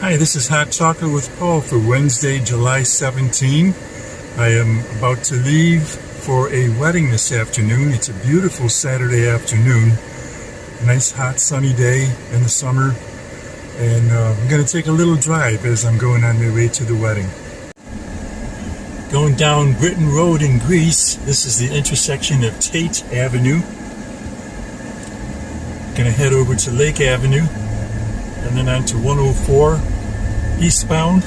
Hi, this is Hot Chocolate with Paul for Wednesday, July 17. I am about to leave for a wedding this afternoon. It's a beautiful Saturday afternoon. Nice hot sunny day in the summer. And I'm going to take a little drive as I'm going on my way to the wedding. Going down Britton Rd in Greece. This is the intersection of Tate Avenue. Going to head over to Lake Avenue and then on to 104 eastbound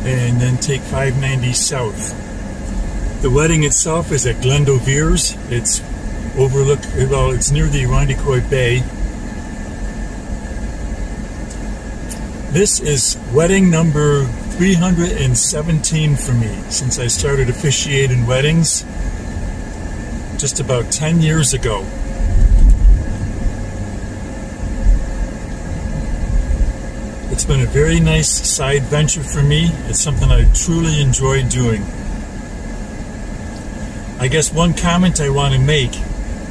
and then take 590 south. The wedding itself is at Glendoveers. It's it's near the Irondequoit Bay. This is wedding number 317 for me since I started officiating weddings just about 10 years ago. It's been a very nice side venture for me. It's something I truly enjoy doing. I guess one comment I want to make,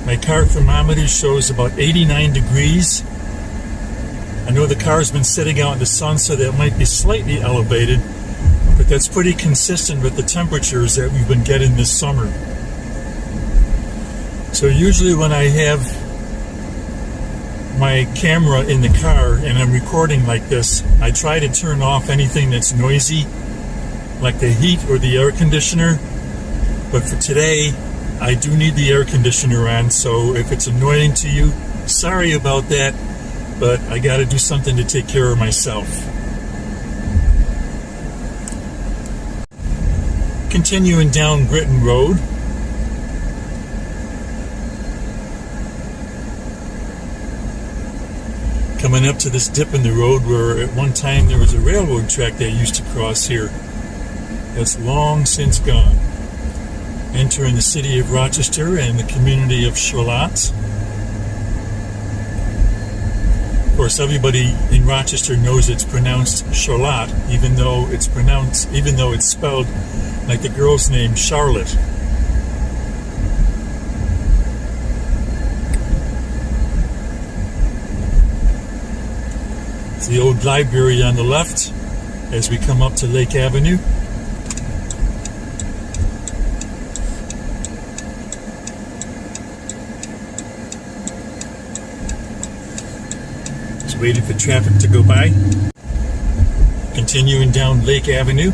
my car thermometer shows about 89 degrees. I know the car's been sitting out in the sun, so that might be slightly elevated, but that's pretty consistent with the temperatures that we've been getting this summer. So usually when I have my camera in the car and I'm recording like this, I try to turn off anything that's noisy, like the heat or the air conditioner. But for today, I do need the air conditioner on, so if it's annoying to you, sorry about that, but I got to do something to take care of myself. Continuing down Britton Rd. Coming up to this dip in the road where at one time there was a railroad track that used to cross here. That's long since gone. Entering the city of Rochester and the community of Charlotte. Of course, everybody in Rochester knows it's pronounced Charlotte, even though it's spelled like the girl's name Charlotte. It's the old library on the left as we come up to Lake Avenue. Just waiting for traffic to go by. Continuing down Lake Avenue.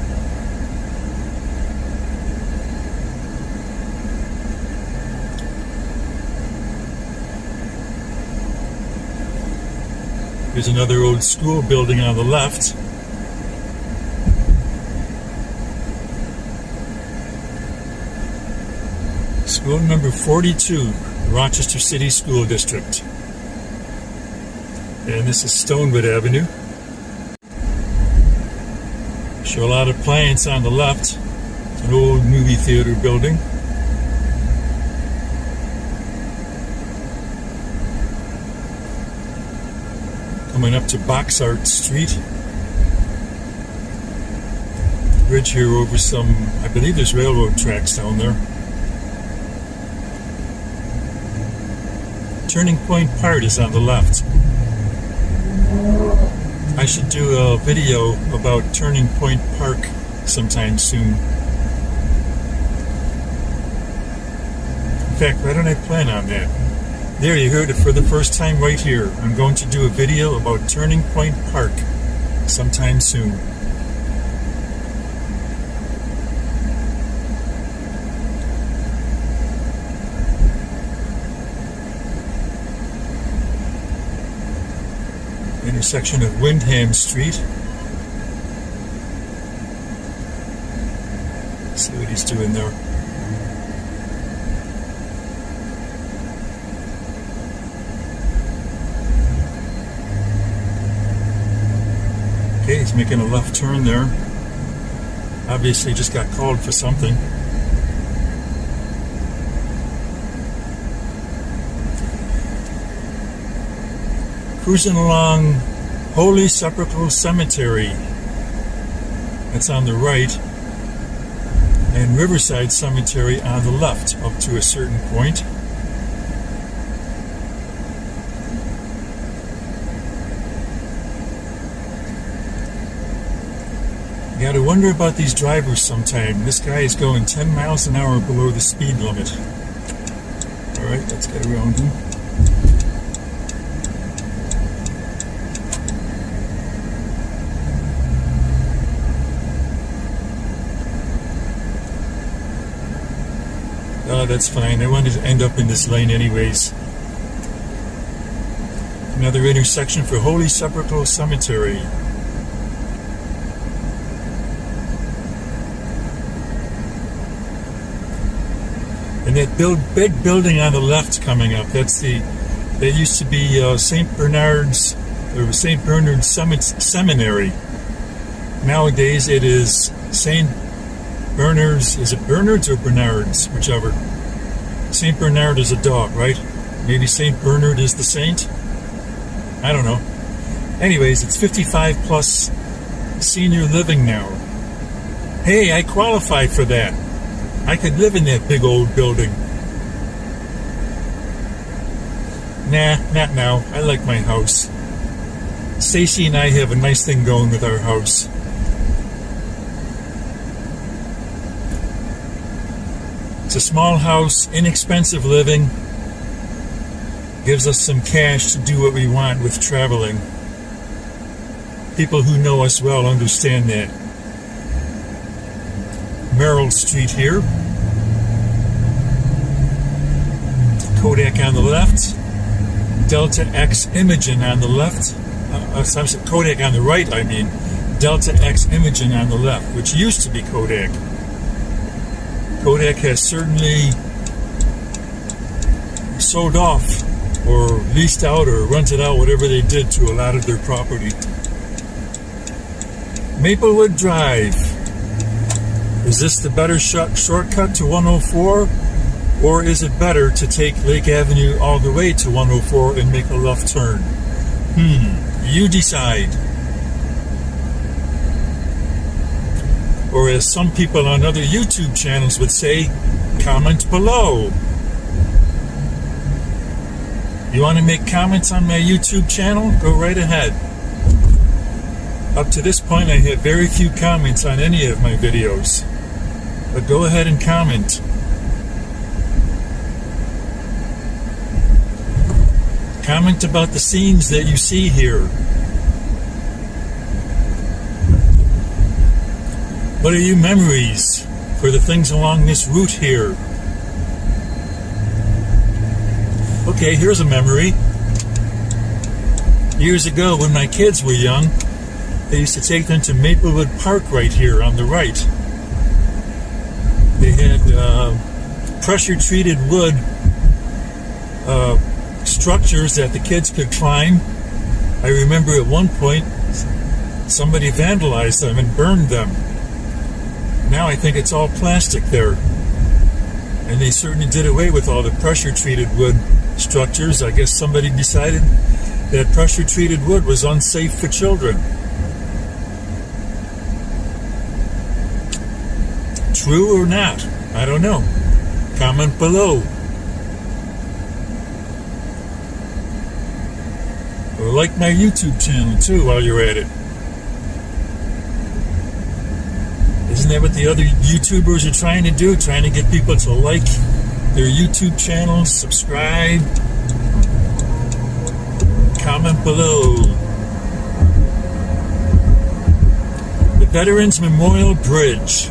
There's another old school building on the left. School number 42, Rochester City School District. And this is Stonewood Avenue. Charlotte Appliance on the left. It's an old movie theater building. Coming up to Boxart Street. Bridge here over some, I believe there's railroad tracks down there. Turning Point Park is on the left. I should do a video about Turning Point Park sometime soon. In fact, why don't I plan on that? There, you heard it for the first time right here. I'm going to do a video about Turning Point Park sometime soon. Intersection of Windham Street. Let's see what he's doing there. Okay, he's making a left turn there. Obviously just got called for something. Cruising along Holy Sepulchre Cemetery. That's on the right. And Riverside Cemetery on the left up to a certain point. Gotta wonder about these drivers sometime. This guy is going 10 miles an hour below the speed limit. Alright, let's get around him. Oh, that's fine. I wanted to end up in this lane anyways. Another intersection for Holy Sepulchre Cemetery. And that big building on the left coming up, that used to be St. Bernard's Seminary. Nowadays it is St. Bernard's, is it Bernard's or Bernard's? Whichever. St. Bernard is a dog, right? Maybe St. Bernard is the saint? I don't know. Anyways, it's 55 plus senior living now. Hey, I qualified for that. I could live in that big old building. Nah, not now. I like my house. Stacy and I have a nice thing going with our house. It's a small house, inexpensive living. Gives us some cash to do what we want with traveling. People who know us well understand that. Merrill Street here. Kodak on the left. Delta X Imaging on the left. Kodak on the right, I mean. Delta X Imaging on the left, which used to be Kodak. Kodak has certainly sold off or leased out or rented out, whatever they did, to a lot of their property. Maplewood Drive. Is this the better shortcut to 104? Or is it better to take Lake Avenue all the way to 104 and make a left turn? You decide. Or as some people on other YouTube channels would say, comment below. You want to make comments on my YouTube channel? Go right ahead. Up to this point, I have very few comments on any of my videos. But go ahead and comment. Comment about the scenes that you see here. What are your memories for the things along this route here? Okay, here's a memory. Years ago, when my kids were young, they used to take them to Maplewood Park right here on the right. They had pressure-treated wood structures that the kids could climb. I remember at one point, somebody vandalized them and burned them. Now I think it's all plastic there. And they certainly did away with all the pressure-treated wood structures. I guess somebody decided that pressure-treated wood was unsafe for children. True or not? I don't know. Comment below. Or like my YouTube channel too while you're at it. Isn't that what the other YouTubers are trying to do? Trying to get people to like their YouTube channels, subscribe, comment below. The Veterans Memorial Bridge.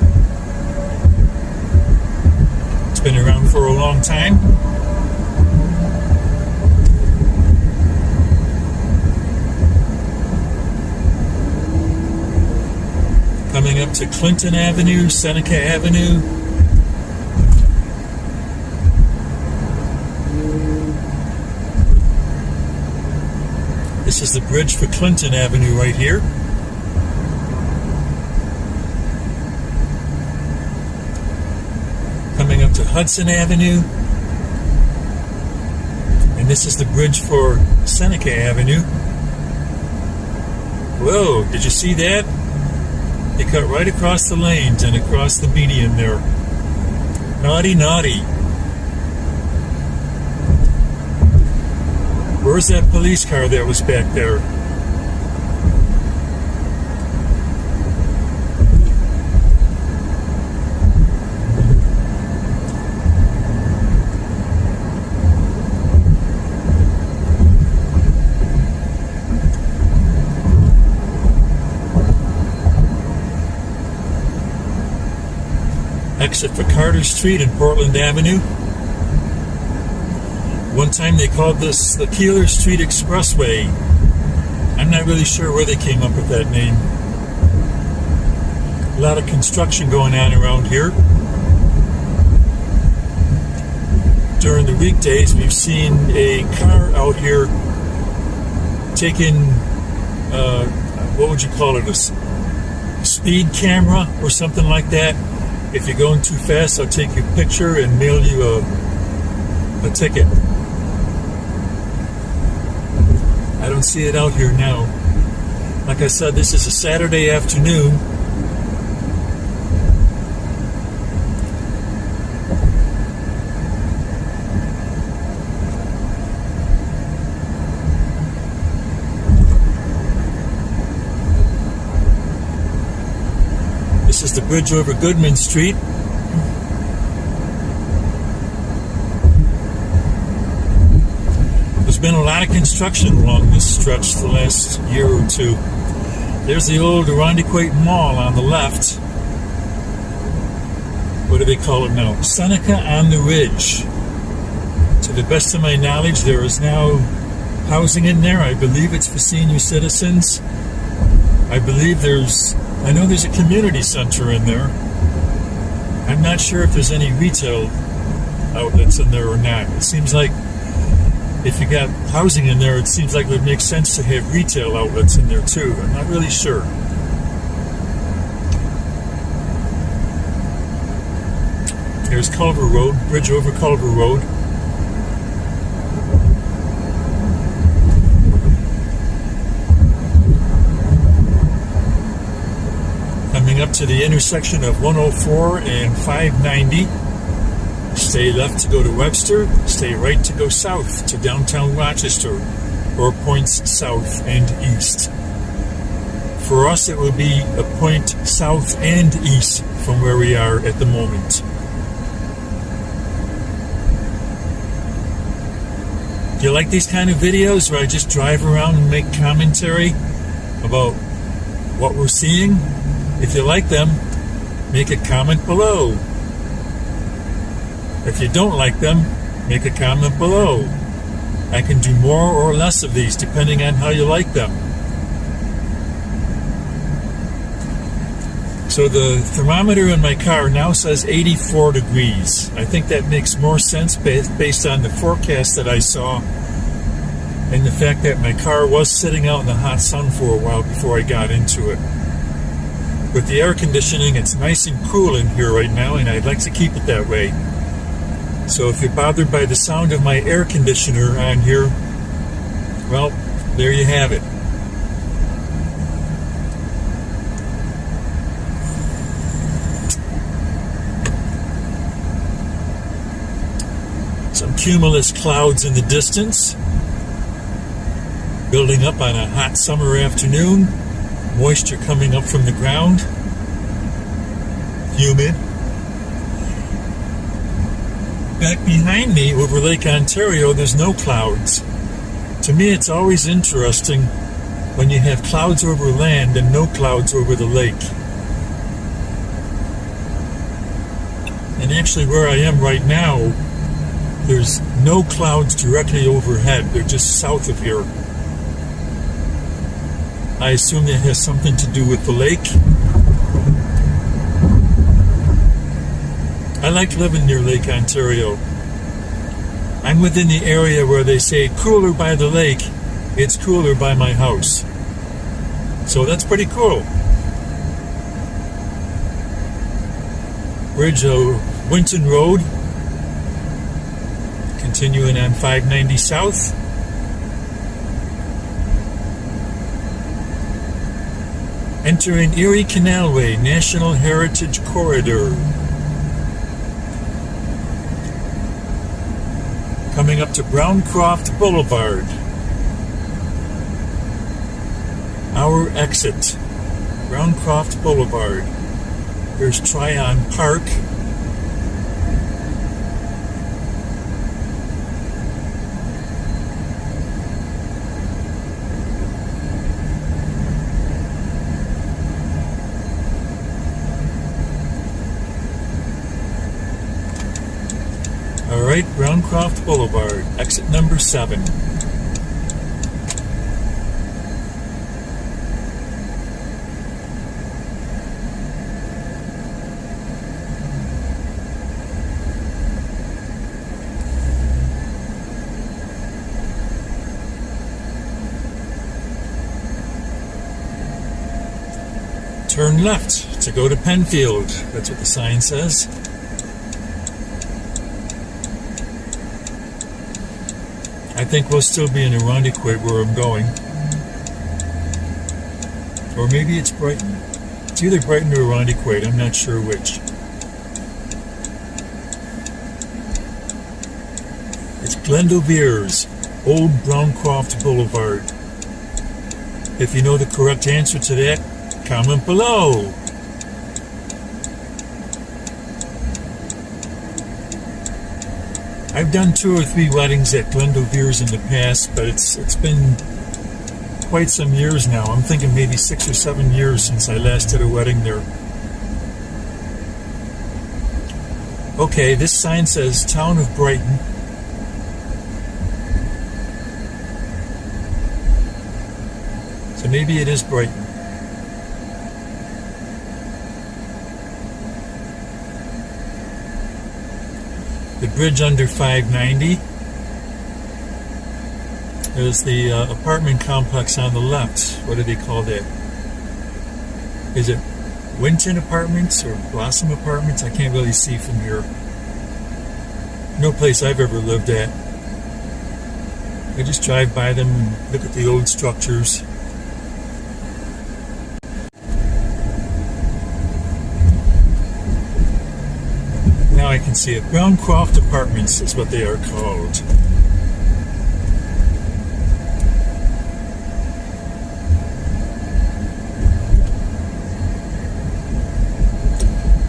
It's been around for a long time. Coming up to Clinton Avenue, Seneca Avenue. This is the bridge for Clinton Avenue right here. Coming up to Hudson Avenue. And this is the bridge for Seneca Avenue. Whoa, did you see that? They cut right across the lanes and across the median there. Naughty, naughty. Where's that police car that was back there? exit for Carter Street and Portland Avenue. One time they called this the Keeler Street Expressway. I'm not really sure where they came up with that name. A lot of construction going on around here. During the weekdays, we've seen a car out here taking, what would you call it, a speed camera or something like that. If you're going too fast, I'll take your picture and mail you a ticket. I don't see it out here now. Like I said, this is a Saturday afternoon. This is the bridge over Goodman Street. There's been a lot of construction along this stretch the last year or two. There's the old Irondequoit Mall on the left. What do they call it now? Seneca on the Ridge. To the best of my knowledge, there is now housing in there. I believe it's for senior citizens. I know there's a community center in there. I'm not sure if there's any retail outlets in there or not. It seems like if you got housing in there, it seems like it would make sense to have retail outlets in there too. I'm not really sure. Here's Culver Road, bridge over Culver Road. Coming up to the intersection of 104 and 590. Stay left to go to Webster, stay right to go south to downtown Rochester, or points south and east. For us, it will be a point south and east from where we are at the moment. Do you like these kind of videos where I just drive around and make commentary about what we're seeing? If you like them, make a comment below. If you don't like them, make a comment below. I can do more or less of these depending on how you like them. So the thermometer in my car now says 84 degrees. I think that makes more sense based on the forecast that I saw and the fact that my car was sitting out in the hot sun for a while before I got into it. With the air conditioning, it's nice and cool in here right now, and I'd like to keep it that way. So if you're bothered by the sound of my air conditioner on here, well, there you have it. Some cumulus clouds in the distance, building up on a hot summer afternoon. Moisture coming up from the ground. Humid. Back behind me over Lake Ontario, there's no clouds. To me, it's always interesting when you have clouds over land and no clouds over the lake. And actually where I am right now, there's no clouds directly overhead. They're just south of here. I assume that has something to do with the lake. I like living near Lake Ontario. I'm within the area where they say cooler by the lake, it's cooler by my house. So that's pretty cool. Bridge of Winton Road, continuing on 590 South. Entering Erie Canalway National Heritage Corridor. Coming up to Browncroft Blvd. Our exit, Browncroft Blvd. Here's Tryon Park. Browncroft Boulevard, exit number 7. Turn left to go to Penfield. That's what the sign says. I think we'll still be in Irondequoit where I'm going. Or maybe it's Brighton. It's either Brighton or Irondequoit. I'm not sure which. It's Glendoveer's Old Browncroft Boulevard. If you know the correct answer to that, comment below. I've done 2 or 3 weddings at Glendoveer's in the past, but it's been quite some years now. I'm thinking maybe 6 or 7 years since I last did a wedding there. Okay, this sign says Town of Brighton. So maybe it is Brighton. The bridge under 590. There's the apartment complex on the left. What do they call that? Is it Winton Apartments or Blossom Apartments? I can't really see from here. No place I've ever lived at. I just drive by them and look at the old structures. Now I can see it. Browncroft Apartments is what they are called.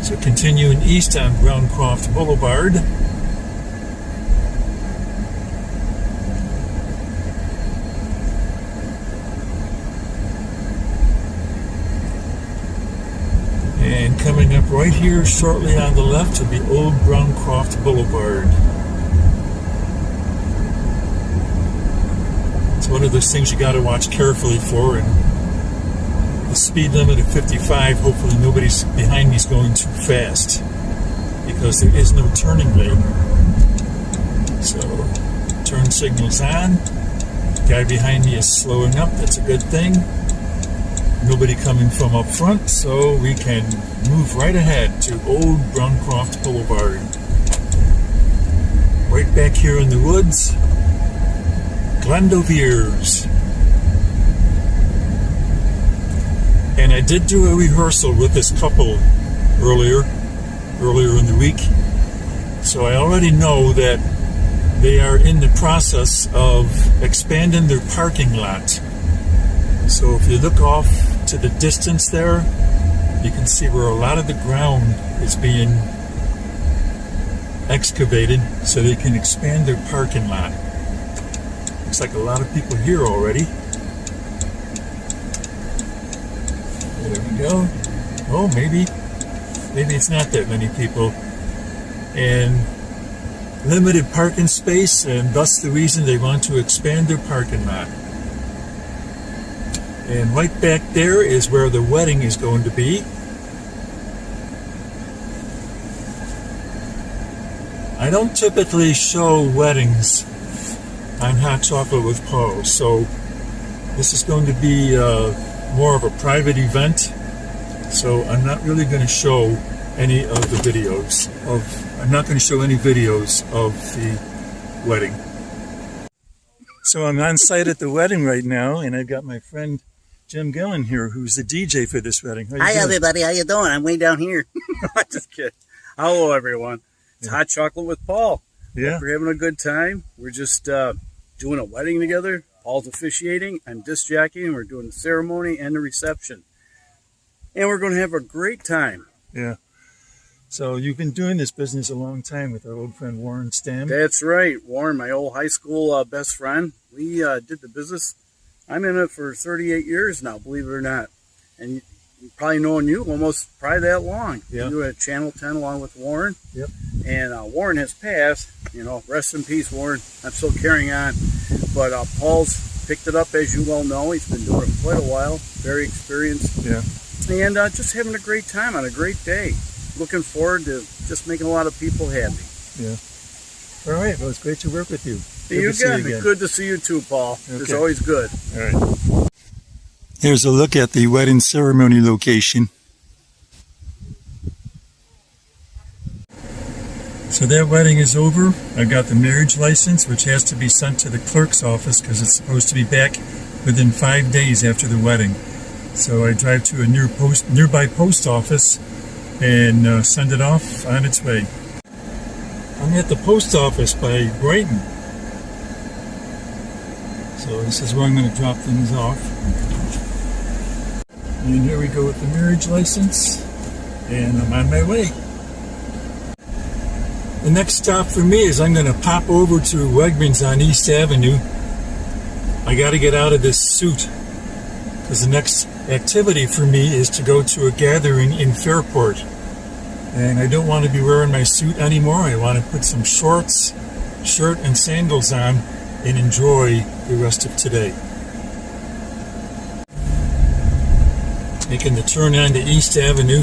So continuing east on Browncroft Boulevard. And coming up right here shortly on the left will be Old Browncroft Boulevard. It's one of those things you got to watch carefully for, and the speed limit of 55, hopefully nobody's behind me is going too fast, because there is no turning lane. So, turn signals on. The guy behind me is slowing up, that's a good thing. Nobody coming from up front, so we can move right ahead to Old Browncroft Boulevard. Right back here in the woods, Glendoveer's. And I did do a rehearsal with this couple earlier in the week, so I already know that they are in the process of expanding their parking lot. So if you look off to the distance there, you can see where a lot of the ground is being excavated so they can expand their parking lot. Looks like a lot of people here already. There we go. Oh, maybe it's not that many people. And limited parking space, and thus the reason they want to expand their parking lot. And right back there is where the wedding is going to be. I don't typically show weddings on Hot Chocolate with Paul, so this is going to be more of a private event. So I'm not really going to show any of the videos I'm not going to show any videos of the wedding. So I'm on site at the wedding right now, and I've got my friend Jim Gillen here, who's the DJ for this wedding. Hi, everybody. How you doing? I'm way down here. I'm just kidding. Hello, everyone. It's Hot Chocolate with Paul. Yeah. Hope we're having a good time. We're just doing a wedding together. Paul's officiating. I'm disc jockeying. We're doing the ceremony and the reception. And we're going to have a great time. Yeah. So you've been doing this business a long time with our old friend Warren Stam. That's right. Warren, my old high school best friend. We did the business. I'm in it for 38 years now, believe it or not. And probably known you almost probably that long. Yeah. You were at Channel 10 along with Warren. Yep. And Warren has passed. You know, rest in peace, Warren. I'm still carrying on. But Paul's picked it up, as you well know. He's been doing it for quite a while. Very experienced. Yeah. And just having a great time on a great day. Looking forward to just making a lot of people happy. Yeah. All right. Well, it's great to work with you. You got me. Good to see you too, Paul. Okay. It's always good. All right. Here's a look at the wedding ceremony location. So that wedding is over. I got the marriage license, which has to be sent to the clerk's office because it's supposed to be back within 5 days after the wedding. So I drive to a nearby post office and send it off on its way. I'm at the post office by Brighton. So this is where I'm going to drop things off. And here we go with the marriage license. And I'm on my way. The next stop for me is I'm going to pop over to Wegmans on East Avenue. I got to get out of this suit because the next activity for me is to go to a gathering in Fairport. And I don't want to be wearing my suit anymore. I want to put some shorts, shirt, and sandals on and enjoy the rest of today. Making the turn onto East Avenue.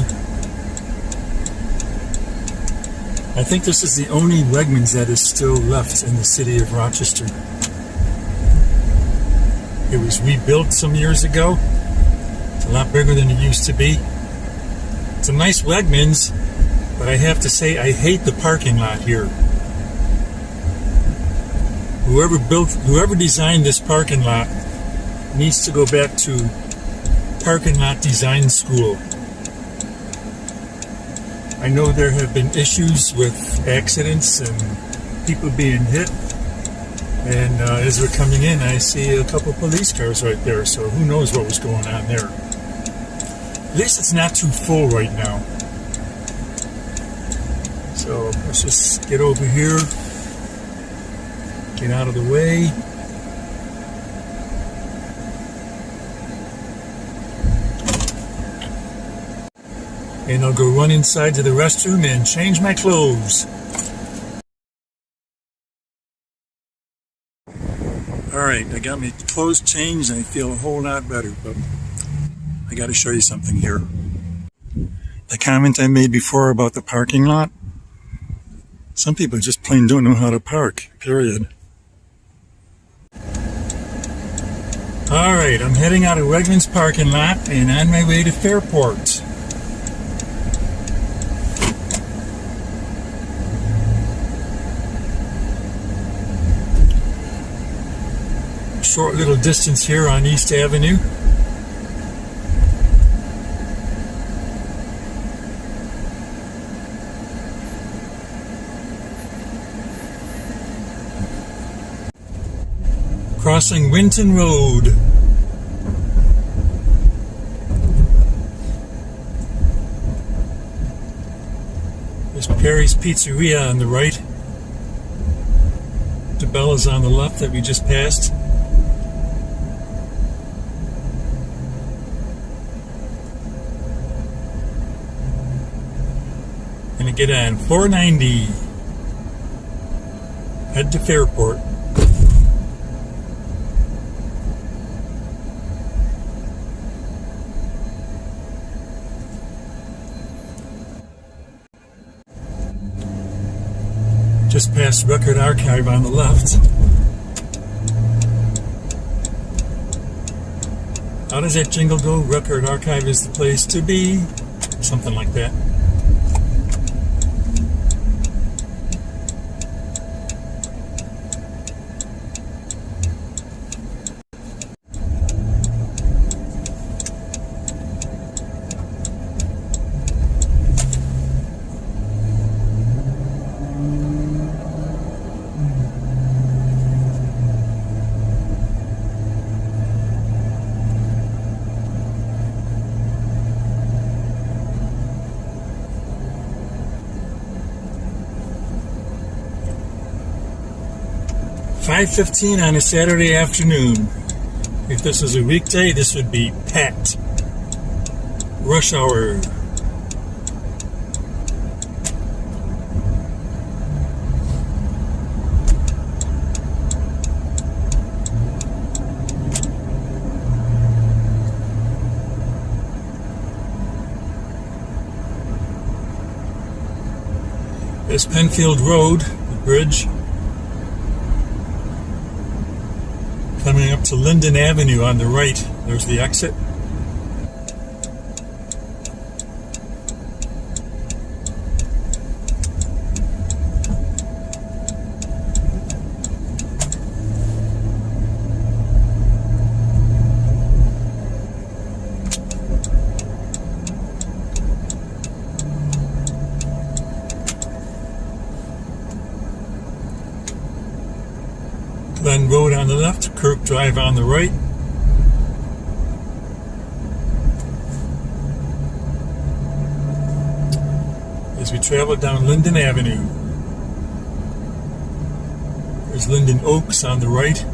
I think this is the only Wegmans that is still left in the city of Rochester. It was rebuilt some years ago. It's a lot bigger than it used to be. It's a nice Wegmans, but I have to say I hate the parking lot here. Whoever designed this parking lot needs to go back to parking lot design school. I know there have been issues with accidents and people being hit. And as we're coming in, I see a couple police cars right there. So who knows what was going on there. At least it's not too full right now. So let's just get over here. Get out of the way. And I'll go run inside to the restroom and change my clothes. Alright, I got my clothes changed and I feel a whole lot better, but I got to show you something here. The comment I made before about the parking lot, some people just plain don't know how to park, period. Alright, I'm heading out of Wegmans parking lot and on my way to Fairport. Short little distance here on East Avenue. Crossing Winton Road. There's Perry's Pizzeria on the right. DeBella's on the left that we just passed. Gonna get on 490. Head to Fairport. Just past Record Archive on the left. How does that jingle go? Record Archive is the place to be. Something like that. $5:15 on a Saturday afternoon. If this was a weekday, this would be packed. rush hour. There's Penfield Road, the bridge. Coming up to Linden Avenue on the right. There's the exit. Glen Road on the left, Kirk Drive on the right. As we travel down Linden Avenue, there's Linden Oaks on the right.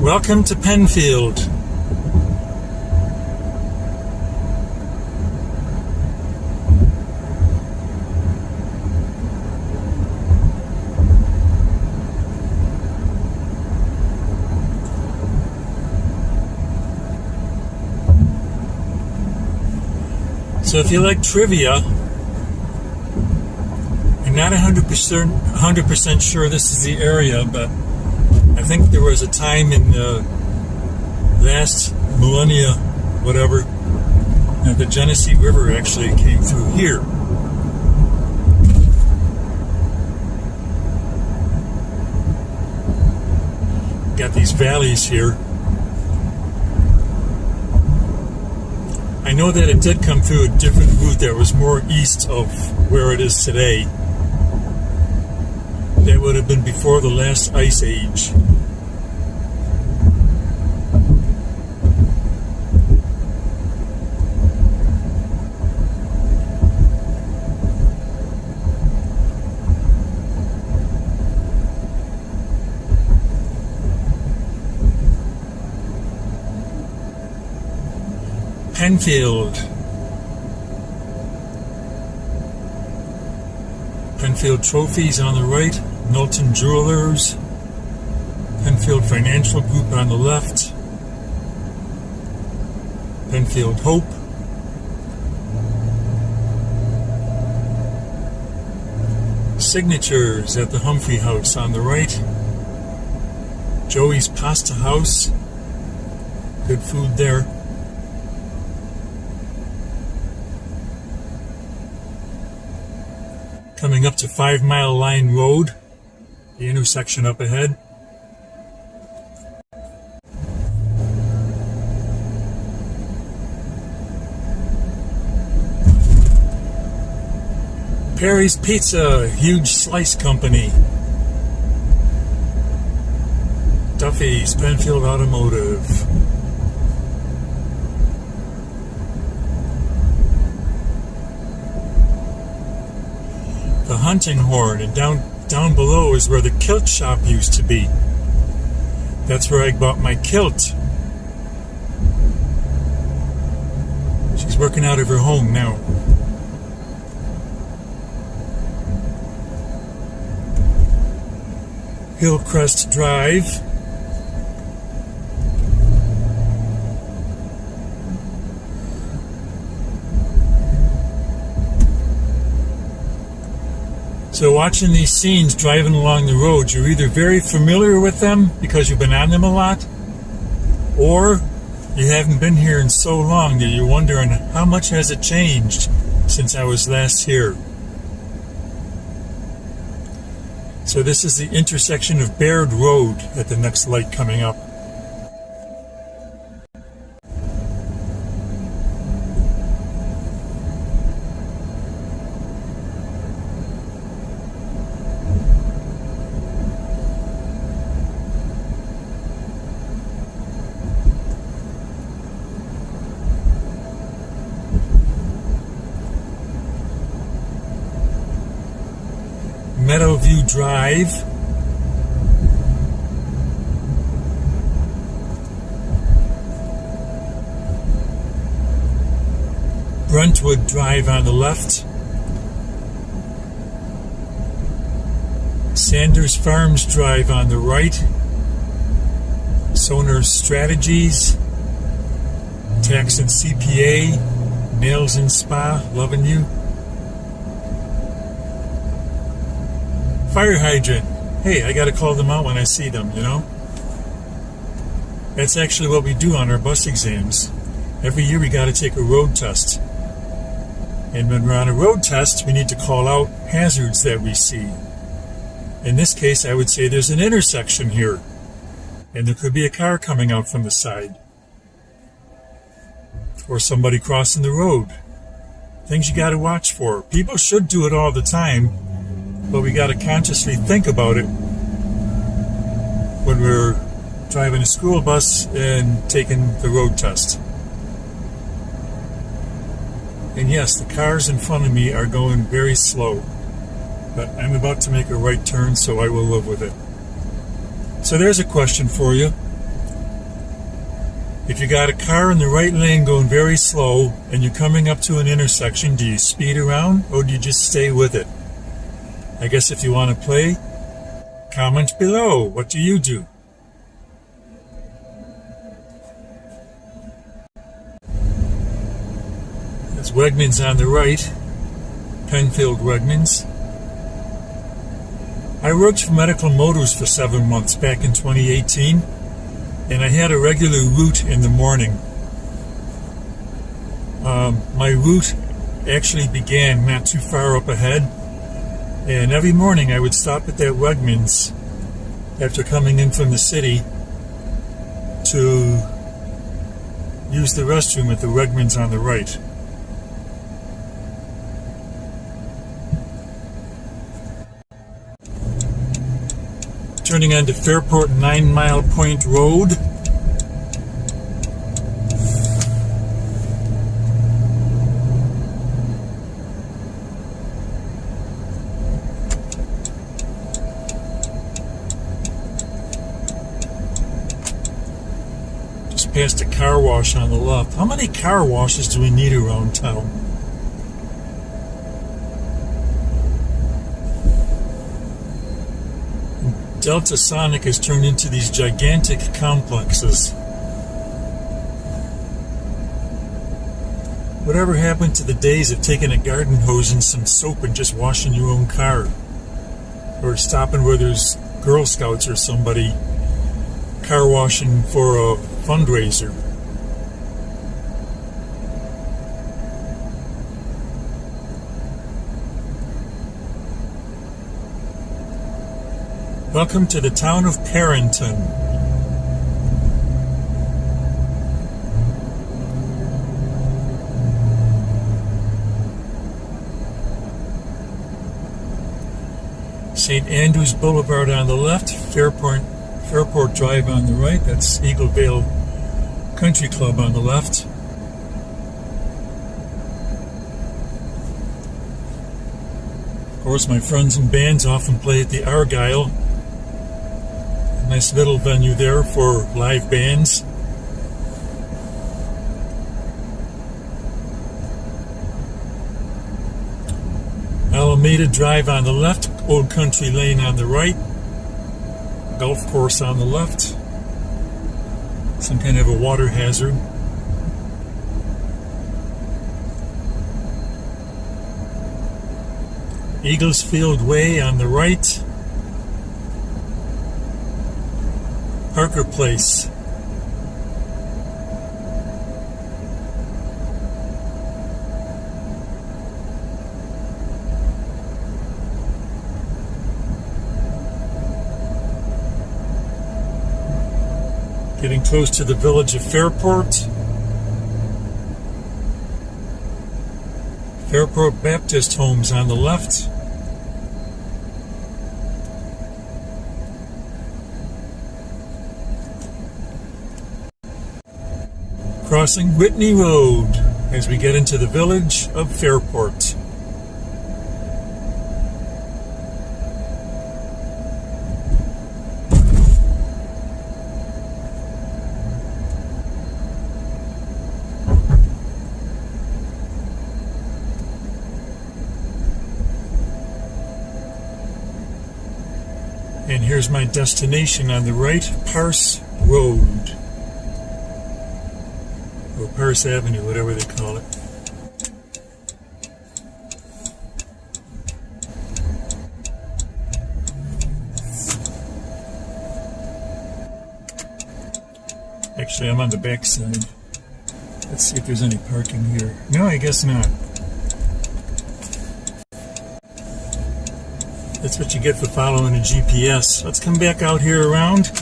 Welcome to Penfield. So if you like trivia, I'm not 100% sure this is the area, but I think there was a time in the last millennia, whatever, that the Genesee River actually came through here. Got these valleys here. I know that it did come through a different route that was more east of where it is today. That would have been before the last ice age. Penfield. Penfield Trophies on the right. Milton Jewelers, Penfield Financial Group on the left, Penfield Hope, Signatures at the Humphrey House on the right, Joey's Pasta House, good food there. Coming up to 5 Mile Line Road, the intersection up ahead. Perry's Pizza, huge slice company. Duffy's, Penfield Automotive. The Hunting Horn, and down below is where the kilt shop used to be. That's where I bought my kilt. She's working out of her home now. Hillcrest Drive. So watching these scenes driving along the road, you're either very familiar with them because you've been on them a lot, or you haven't been here in so long that you're wondering how much has it changed since I was last here. So this is the intersection of Baird Road at the next light coming up. Meadowview Drive. Brentwood Drive on the left. Sanders Farms Drive on the right. Sonar Strategies. Tax and CPA. Nails and Spa. Loving you. Fire hydrant. Hey, I gotta call them out when I see them, you know? That's actually what we do on our bus exams. Every year we gotta take a road test. And when we're on a road test, we need to call out hazards that we see. In this case, I would say there's an intersection here, and there could be a car coming out from the side, or somebody crossing the road. Things you got to watch for. People should do it all the time, but we got to consciously think about it when we're driving a school bus and taking the road test. And yes, the cars in front of me are going very slow, but I'm about to make a right turn, so I will live with it. So there's a question for you. If you got a car in the right lane going very slow and you're coming up to an intersection, do you speed around or do you just stay with it? I guess if you want to play, comment below. What do you do? There's Wegmans on the right, Penfield Wegmans. I worked for Medical Motors for 7 months back in 2018, and I had a regular route in the morning. My route actually began not too far up ahead, and every morning I would stop at that Wegmans after coming in from the city to use the restroom at the Wegmans on the right. Turning onto Fairport 9 Mile Point Road. Just past a car wash on the left. How many car washes do we need around town? Delta Sonic has turned into these gigantic complexes. Whatever happened to the days of taking a garden hose and some soap and just washing your own car? Or stopping where there's Girl Scouts or somebody car washing for a fundraiser? Welcome to the town of Parrington. St. Andrews Boulevard on the left, Fairport Drive on the right. That's Eagle Vale Country Club on the left. Of course, my friends and bands often play at the Argyle. Nice little venue there for live bands. Alameda Drive on the left, Old Country Lane on the right, golf course on the left, some kind of a water hazard. Eaglesfield Way on the right, Parker Place. Getting close to the village of Fairport. Fairport Baptist Homes on the left. Crossing Whitney Road as we get into the village of Fairport. And here's my destination on the right, Parse Road. Or Parse Avenue, whatever they call it. Actually, I'm on the back side. Let's see if there's any parking here. No, I guess not. That's what you get for following a GPS. Let's come back out here around.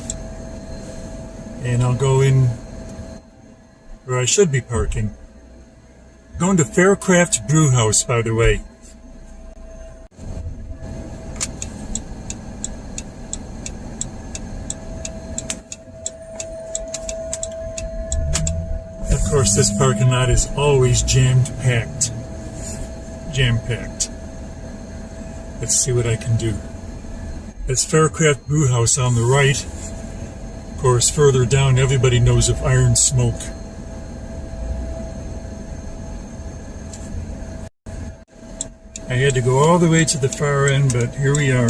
And I'll go in where I should be parking. Going to Fairport Brewhouse, by the way. Of course, this parking lot is always jammed-packed. Jam-packed. Let's see what I can do. That's Fairport Brewhouse on the right. Of course, further down, everybody knows of Iron Smoke. I had to go all the way to the far end, but here we are.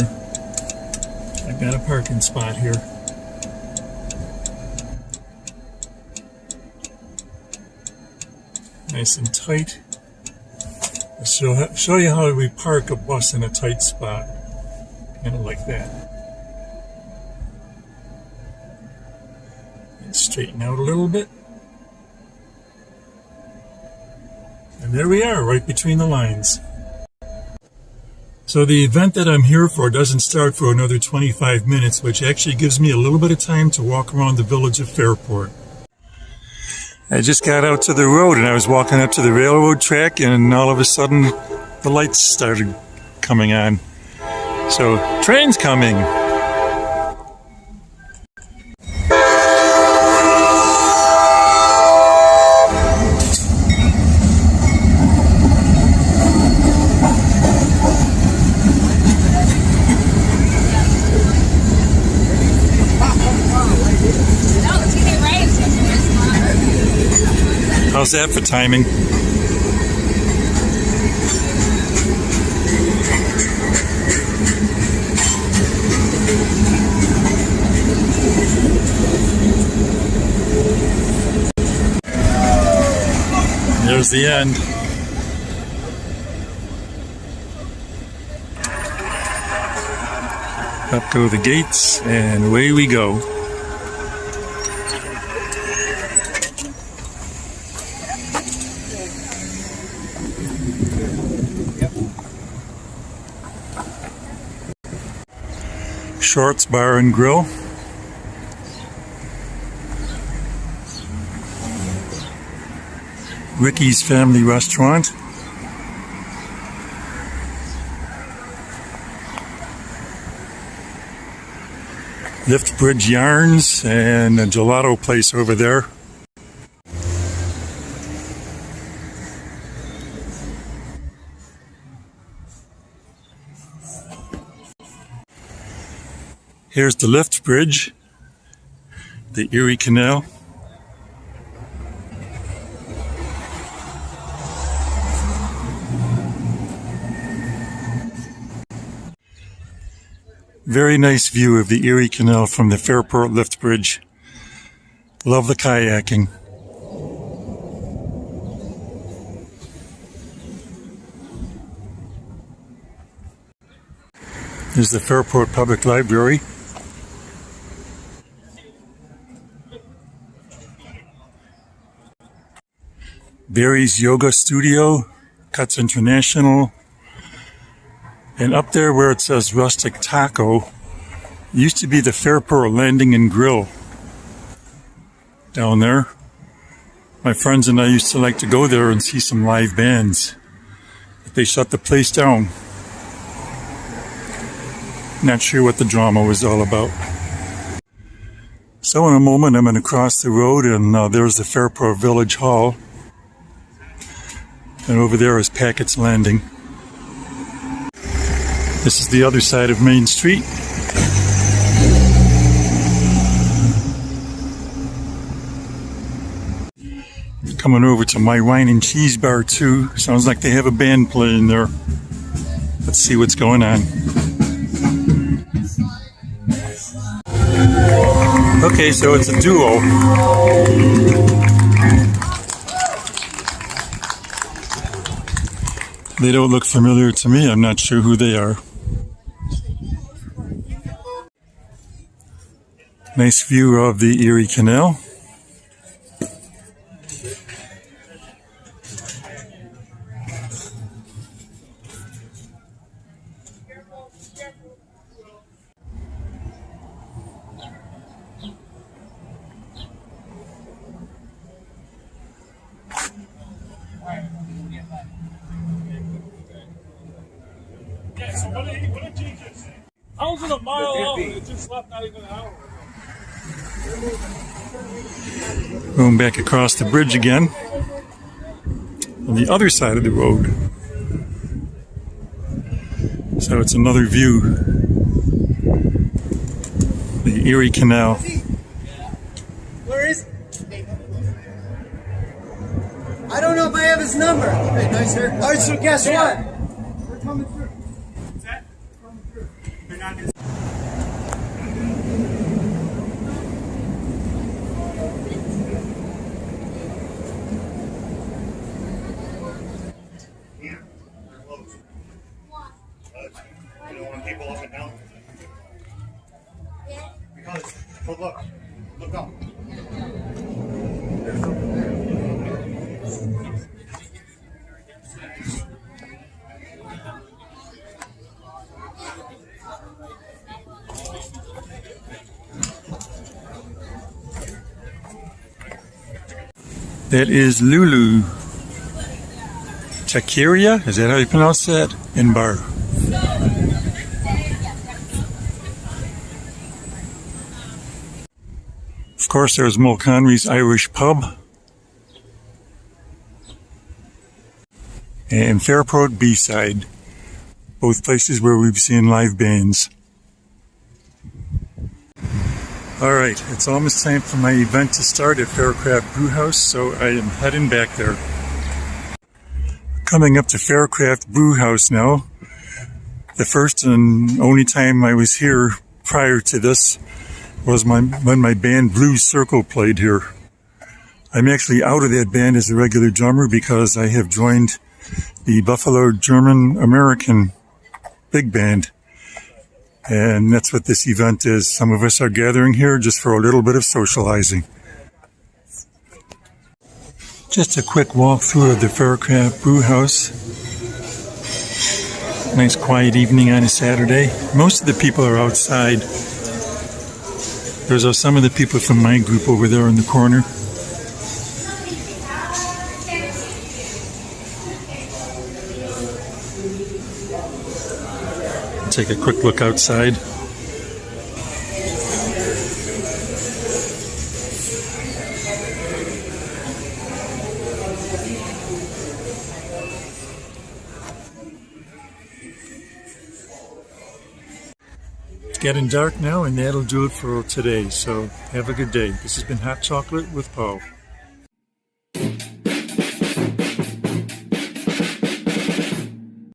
I got a parking spot here. Nice and tight. I'll show you how we park a bus in a tight spot. Kind of like that. And straighten out a little bit. And there we are, right between the lines. So the event that I'm here for doesn't start for another 25 minutes, which actually gives me a little bit of time to walk around the village of Fairport. I just got out to the road and I was walking up to the railroad track, and all of a sudden the lights started coming on. So, train's coming! How's that for timing? There's the end. Up go the gates, and away we go. Shorts Bar and Grill. Ricky's Family Restaurant. Lift Bridge Yarns, and a gelato place over there. Here's the lift bridge, the Erie Canal. Very nice view of the Erie Canal from the Fairport lift bridge. Love the kayaking. There's the Fairport Public Library. Barry's Yoga Studio, Cuts International, and up there where it says Rustic Taco, used to be the Fairport Landing and Grill. Down there. My friends and I used to like to go there and see some live bands. But they shut the place down. Not sure what the drama was all about. So in a moment I'm going to cross the road, and there's the Fairport Village Hall. And over there is Packett's Landing. This is the other side of Main Street. Coming over to My Wine and Cheese Bar too. Sounds like they have a band playing there. Let's see what's going on. Okay, so it's a duo. They don't look familiar to me. I'm not sure who they are. Nice view of the Erie Canal. Yeah, so what did Jake just say? I was in a mile out. It just left not even an hour. Going back across the bridge again. On the other side of the road. So it's another view. The Erie Canal. Where is he? I don't know if I have his number. Hey, nice hair. All right, so guess what? We're coming through. What's that? We're coming through. They're not gonna... You don't want people up and down. Because, but look up. That is Lulu. Taqueria? Is that how you pronounce that? In bar. Of course, there's Mulconry's Irish Pub. And Fairport B-side. Both places where we've seen live bands. Alright, it's almost time for my event to start at Faircraft Brewhouse, so I am heading back there. Coming up to Faircraft Brewhouse now. The first and only time I was here prior to this was when my band Blue Circle played here. I'm actually out of that band as a regular drummer because I have joined the Buffalo German American Big Band. And that's what this event is. Some of us are gathering here just for a little bit of socializing. Just a quick walkthrough of the Faircraft Brewhouse. Nice quiet evening on a Saturday. Most of the people are outside. There's some of the people from my group over there in the corner. Take a quick look outside. It's getting dark now, and that'll do it for today. So have a good day. This has been Hot Chocolate with Paul.